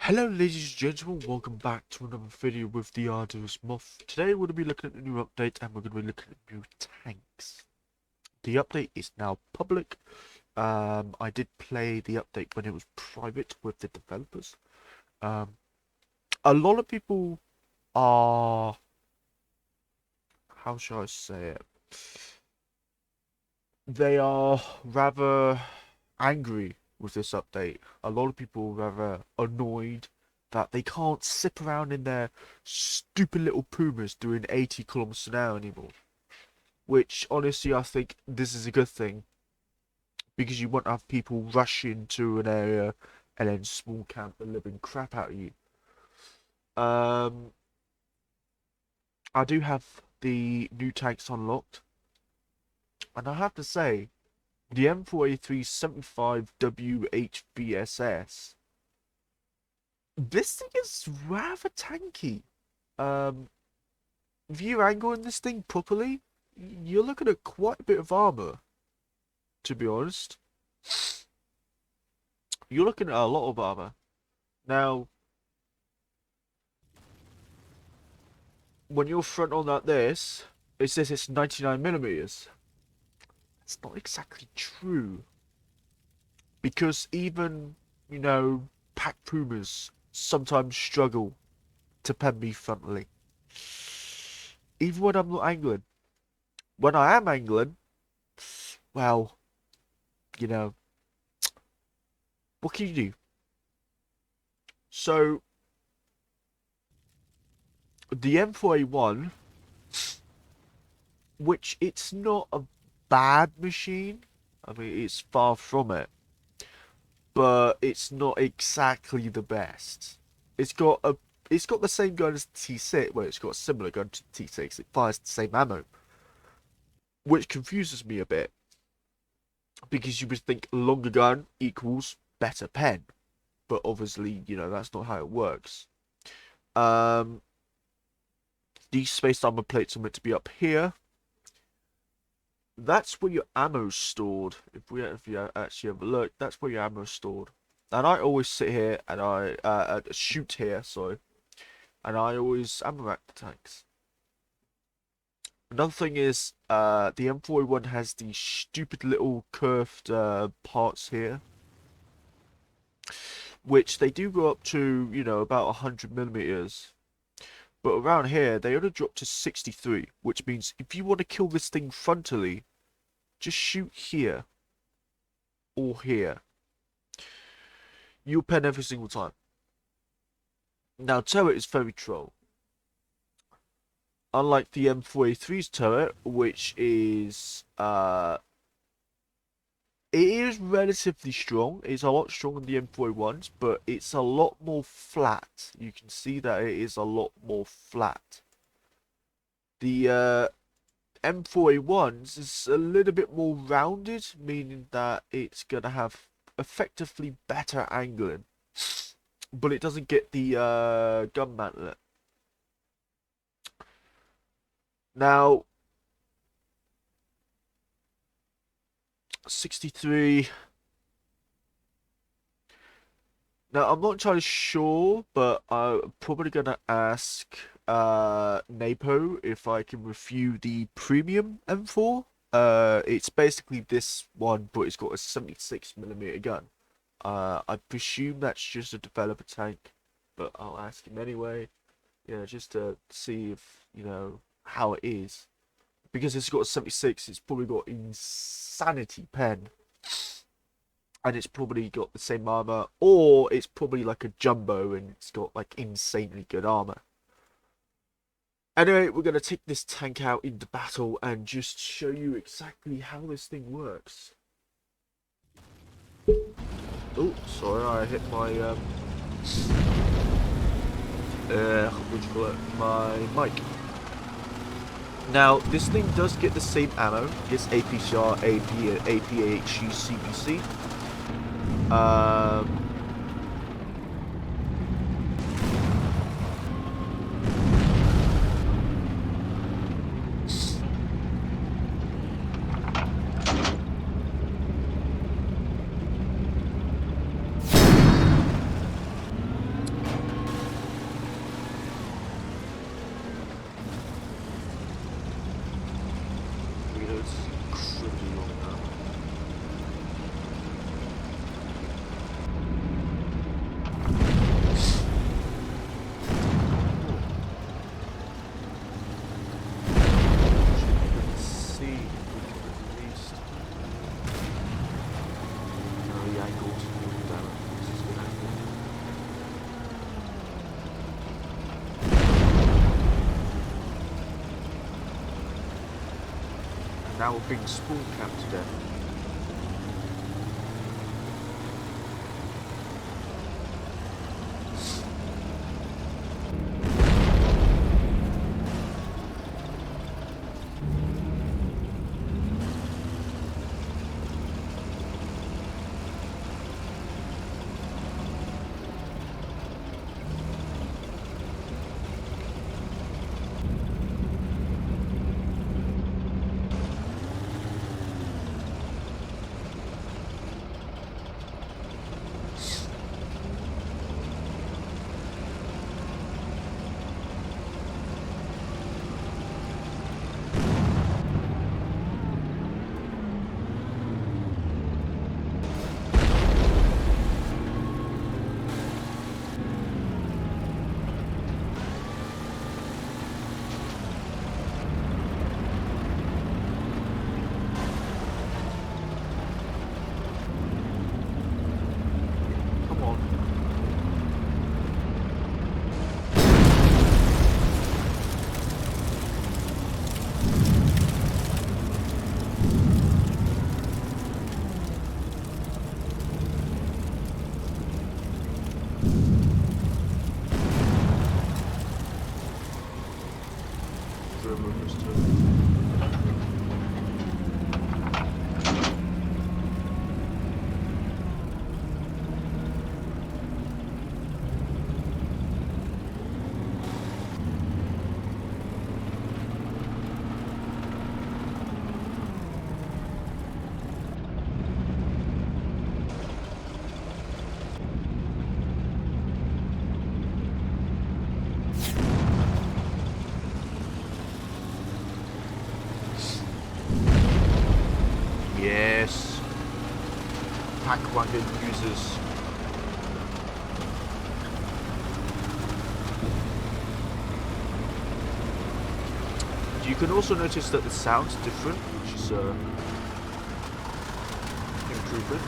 Hello ladies and gentlemen, welcome back to another video with the Arduous Moth. Today we're going to be looking at the new update and we're going to be looking at new tanks. The update is now public. I did play the update when it was private with the developers. A lot of people are, how shall I say it? They are rather angry with this update. A lot of people are rather annoyed that they can't sip around in their stupid little Pumas doing 80 kilometers an hour anymore. Which, honestly, I think this is a good thing. Because you won't have people rush into an area and then small camp the living crap out of you. I do have the new tanks unlocked. And I have to say, the M4A3 75WHVSS, this thing is rather tanky. If you're angling this thing properly, you're looking at quite a bit of armor, to be honest. You're looking at a lot of armor. Now, when you're front on like this, it says it's 99mm. That's not exactly true. Because even, pack Pumas sometimes struggle to pen me frontally. Even when I'm not angling. When I am angling, well, what can you do? So, the M4A1, which it's not a bad machine. I mean, it's far from it. But it's not exactly the best. It's got the same gun as the T6. Well, it's got a similar gun to the T6. It fires the same ammo, which confuses me a bit because you would think longer gun equals better pen, but obviously, that's not how it works. These space armor plates are meant to be up here. That's where your ammo's stored. If you actually have a look, that's where your ammo's stored. And I always sit here and I shoot here, sorry, and I always ammo rack the tanks. Another thing is, the M4A1 has these stupid little curved parts here, which they do go up to, about 100mm. But around here, they only drop to 63, which means if you want to kill this thing frontally, just shoot here or here. You'll pen every single time. Now, turret is very troll. Unlike the M4A3's turret, which is it is relatively strong. It's a lot stronger than the M4A1's, but it's a lot more flat. You can see that it is a lot more flat. The M4A1's is a little bit more rounded, meaning that it's going to have effectively better angling. But it doesn't get the gun mantlet. Now, 63. Now, I'm not entirely sure, but I'm probably going to ask Napo if I can review the premium M4. It's basically this one, but it's got a 76mm gun. I presume that's just a developer tank, but I'll ask him anyway. Just to see if, how it is. Because it's got a 76, it's probably got insanity pen. And it's probably got the same armor, or it's probably like a jumbo and it's got like insanely good armor. Anyway, we're going to take this tank out into battle and just show you exactly how this thing works. Oh, sorry, I hit my, what do you call it? My mic. Now, this thing does get the same ammo. It gets APCR, AP, APHG, CPC. now we're being spawn camped to death. Yes. Pack wagon users. You can also notice that the sound's different, which is improvement.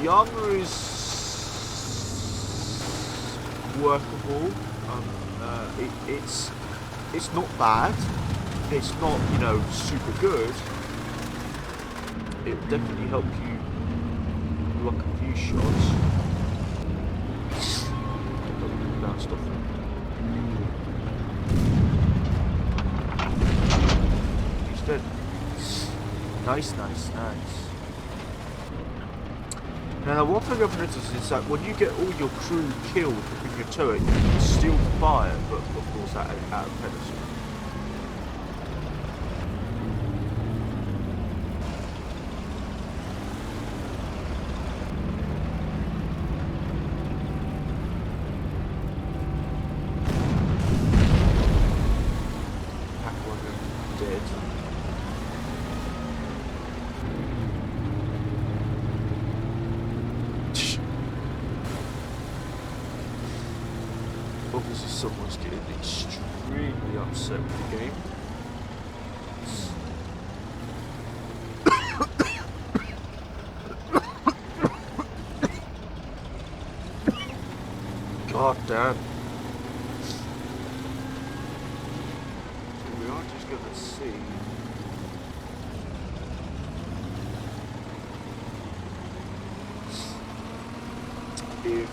The armor is workable. It's not bad. It's not, you know, super good. It will definitely help you block a few shots. Bounced off. He's dead. Nice. Now, one thing I've noticed is that when you get all your crew killed in your turret, you can still fire, but of course out of penalty. Obviously someone's getting extremely upset with the game. God damn. We are just gonna see. If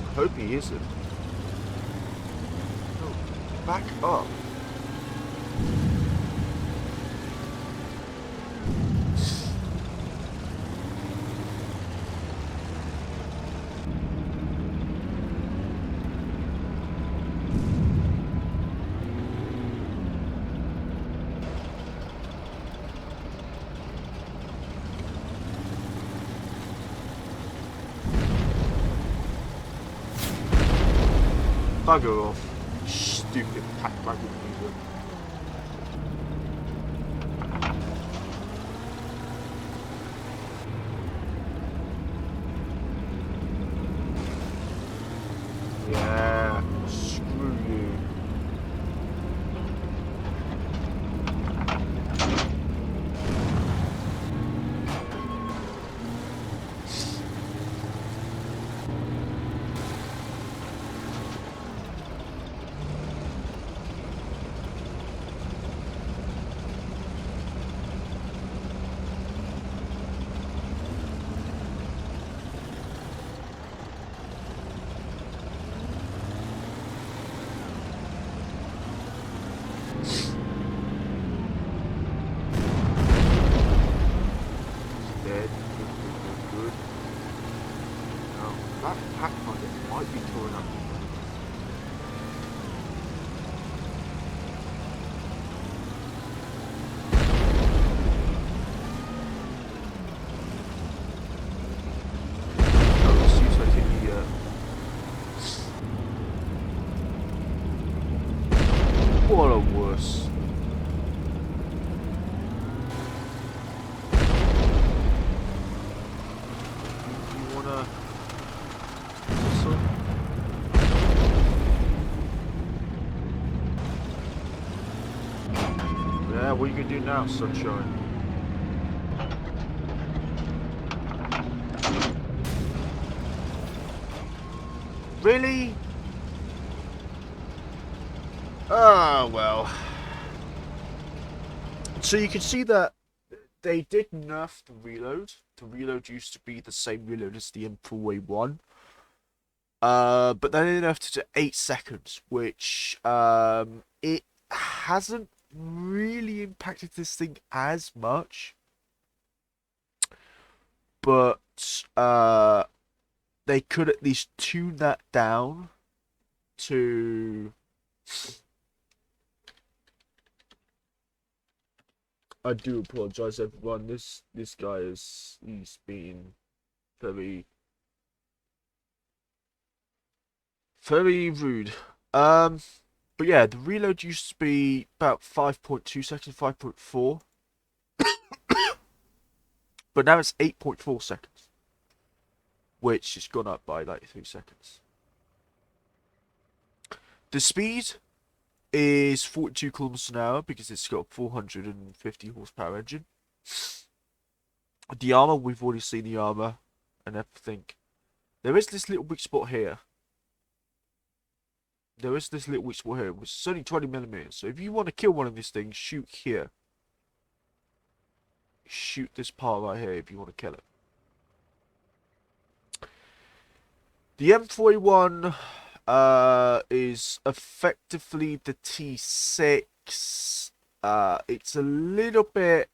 I hope he isn't. No, back up. Bugger off, stupid pack wagon user. Yeah. What are you gonna do now, sunshine? Really? Ah, well. So you can see that they did nerf the reload. The reload used to be the same reload as the M4A1. But then they nerfed it to 8 seconds, which it hasn't really impacted this thing as much. But they could at least tune that down to. I do apologize, everyone. This guy he's been very very rude. But yeah, the reload used to be about 5.2 seconds, 5.4, but now it's 8.4 seconds, which has gone up by like 3 seconds. The speed is 42 kilometers an hour because it's got a 450 horsepower engine. The armor, we've already seen the armor and everything. There is this little weak spot here. Which is only 20 millimeters. So if you want to kill one of these things, shoot here. Shoot this part right here if you want to kill it. The M4A1 is effectively the T6. It's a little bit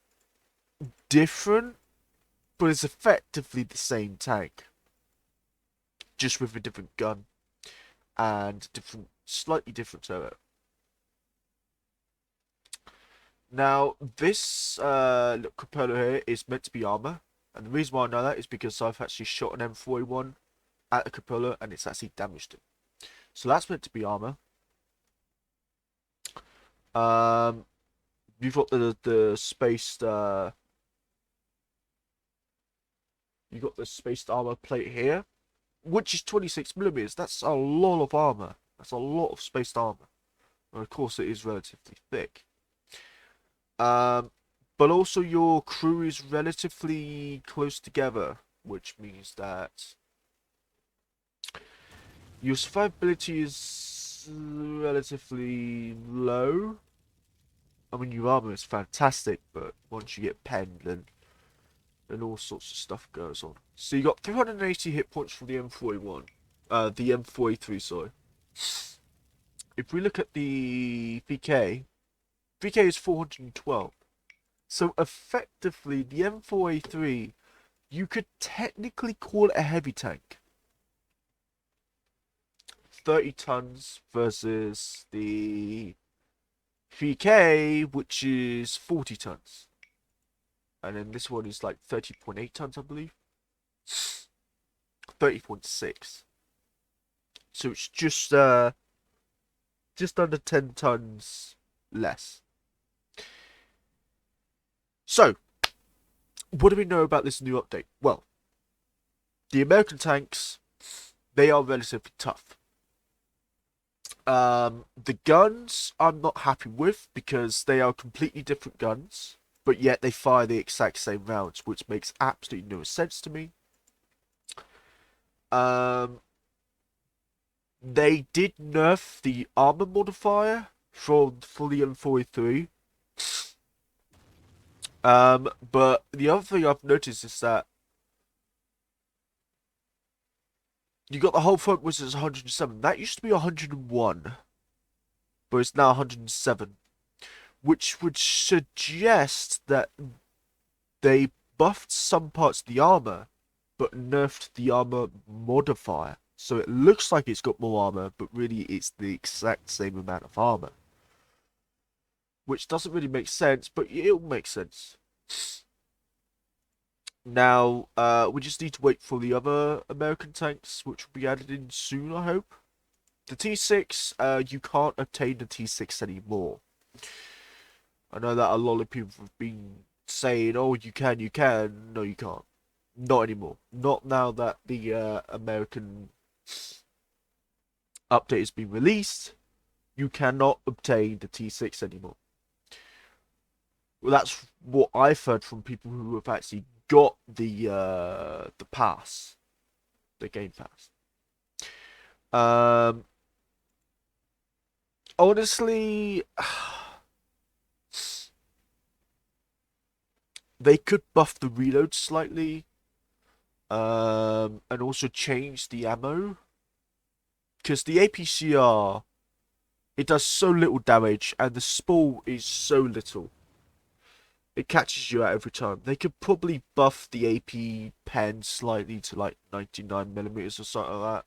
different, but it's effectively the same tank, just with a different gun and slightly different turret. Now, this little cupola here is meant to be armor, and the reason why I know that is because I've actually shot an M4A1 at a cupola and it's actually damaged it. So that's meant to be armor. You've got the spaced you've got the spaced armor plate here, which is 26 millimeters. That's a lot of armor. That's a lot of spaced armor. And of course, it is relatively thick. But also your crew is relatively close together, which means that your survivability is relatively low. I mean, your armor is fantastic, but once you get penned, then all sorts of stuff goes on. So you got 380 hit points from the M4A1. The M4A3, sorry. If we look at the VK is 412. So effectively, the M4A3, you could technically call it a heavy tank. 30 tons versus the VK, which is 40 tons. And then this one is like 30.8 tons, I believe. 30.6. So it's just under 10 tons less. So, what do we know about this new update? Well, the American tanks, they are relatively tough. The guns I'm not happy with because they are completely different guns, but yet they fire the exact same rounds, which makes absolutely no sense to me. They did nerf the armor modifier for the M4A3. But the other thing I've noticed is that you got the whole front was 107. That used to be 101, but it's now 107, which would suggest that they buffed some parts of the armor, but nerfed the armor modifier. So it looks like it's got more armor, but really it's the exact same amount of armor. Which doesn't really make sense, but it'll make sense. Now, we just need to wait for the other American tanks, which will be added in soon, I hope. The T6, you can't obtain the T6 anymore. I know that a lot of people have been saying, oh, you can. No, you can't. Not anymore. Not now that the American update has been released. You cannot obtain the T6 anymore. Well, that's what I've heard from people who have actually got the pass, the game pass. Um, honestly, they could buff the reload slightly, and also change the ammo, because the APCR, it does so little damage, and the spool is so little. It catches you out every time. They could probably buff the AP pen slightly to like 99mm or something like that.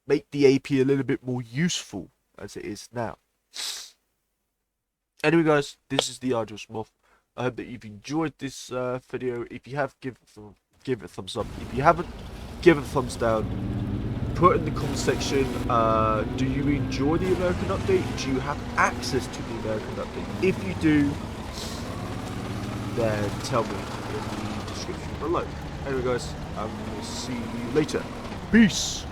Make the AP a little bit more useful as it is now. Anyway, guys, this is the Arduous Moth. I hope that you've enjoyed this video. If you have, give it a thumbs up. If you haven't, give it a thumbs down. Put in the comment section, do you enjoy the American update? Do you have access to the American update? If you do, then tell me in the description below. Anyway, guys, I will see you later. Peace!